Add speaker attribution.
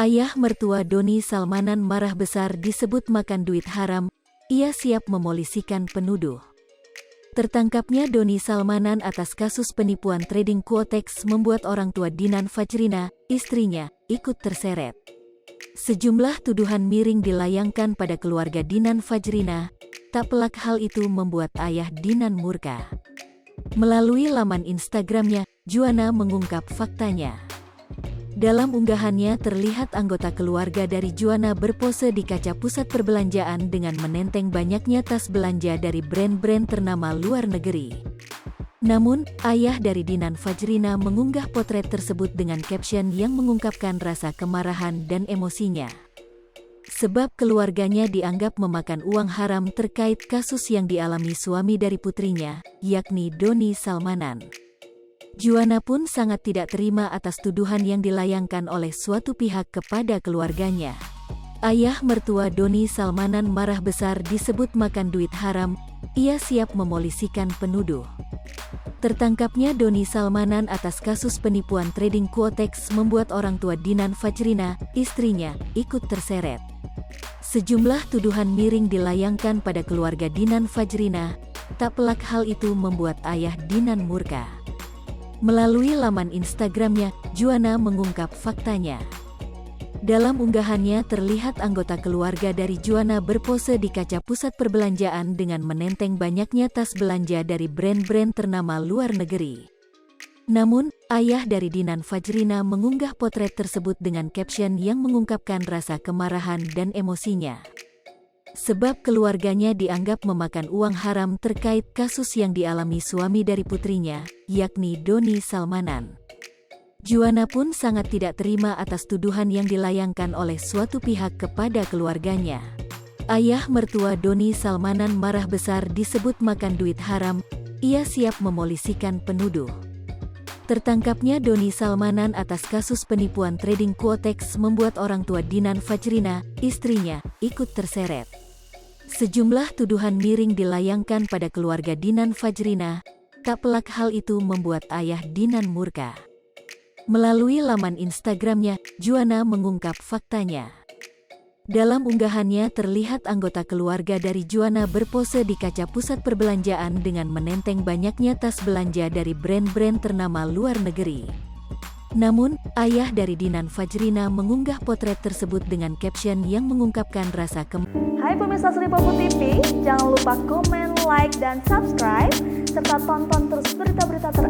Speaker 1: Ayah mertua Doni Salmanan marah besar disebut makan duit haram, ia siap memolisikan penuduh. Tertangkapnya Doni Salmanan atas kasus penipuan trading Quotex membuat orang tua Dinan Fajrina, istrinya, ikut terseret. Sejumlah tuduhan miring dilayangkan pada keluarga Dinan Fajrina, tak pelak hal itu membuat ayah Dinan murka. Melalui laman Instagramnya, Juana mengungkap faktanya. Dalam unggahannya terlihat anggota keluarga dari Juana berpose di kaca pusat perbelanjaan dengan menenteng banyaknya tas belanja dari brand-brand ternama luar negeri. Namun, ayah dari Dinan Fajrina mengunggah potret tersebut dengan caption yang mengungkapkan rasa kemarahan dan emosinya. Sebab keluarganya dianggap memakan uang haram terkait kasus yang dialami suami dari putrinya, yakni Doni Salmanan. Juana pun sangat tidak terima atas tuduhan yang dilayangkan oleh suatu pihak kepada keluarganya. Ayah mertua Doni Salmanan marah besar disebut makan duit haram, ia siap memolisikan penuduh. Tertangkapnya Doni Salmanan atas kasus penipuan trading Quotex membuat orang tua Dinan Fajrina, istrinya, ikut terseret. Sejumlah tuduhan miring dilayangkan pada keluarga Dinan Fajrina, tak pelak hal itu membuat ayah Dinan murka. Melalui laman Instagramnya, Juana mengungkap faktanya. Dalam unggahannya terlihat anggota keluarga dari Juana berpose di kaca pusat perbelanjaan dengan menenteng banyaknya tas belanja dari brand-brand ternama luar negeri. Namun, ayah dari Dinan Fajrina mengunggah potret tersebut dengan caption yang mengungkapkan rasa kemarahan dan emosinya. Sebab keluarganya dianggap memakan uang haram terkait kasus yang dialami suami dari putrinya, yakni Doni Salmanan. Juana pun sangat tidak terima atas tuduhan yang dilayangkan oleh suatu pihak kepada keluarganya. Ayah mertua Doni Salmanan marah besar disebut makan duit haram, ia siap memolisikan penuduh. Tertangkapnya Doni Salmanan atas kasus penipuan trading Quotex membuat orang tua Dinan Fajrina, istrinya, ikut terseret. Sejumlah tuduhan miring dilayangkan pada keluarga Dinan Fajrina, tak pelak hal itu membuat ayah Dinan murka. Melalui laman Instagramnya, Juana mengungkap faktanya. Dalam unggahannya terlihat anggota keluarga dari Juana berpose di kaca pusat perbelanjaan dengan menenteng banyaknya tas belanja dari brand-brand ternama luar negeri. Namun, ayah dari Dinan Fajrina mengunggah potret tersebut dengan caption yang mengungkapkan rasa
Speaker 2: Hai pemirsa Sri Popo TV, jangan lupa komen, like, dan subscribe, serta tonton terus berita-berita terbaru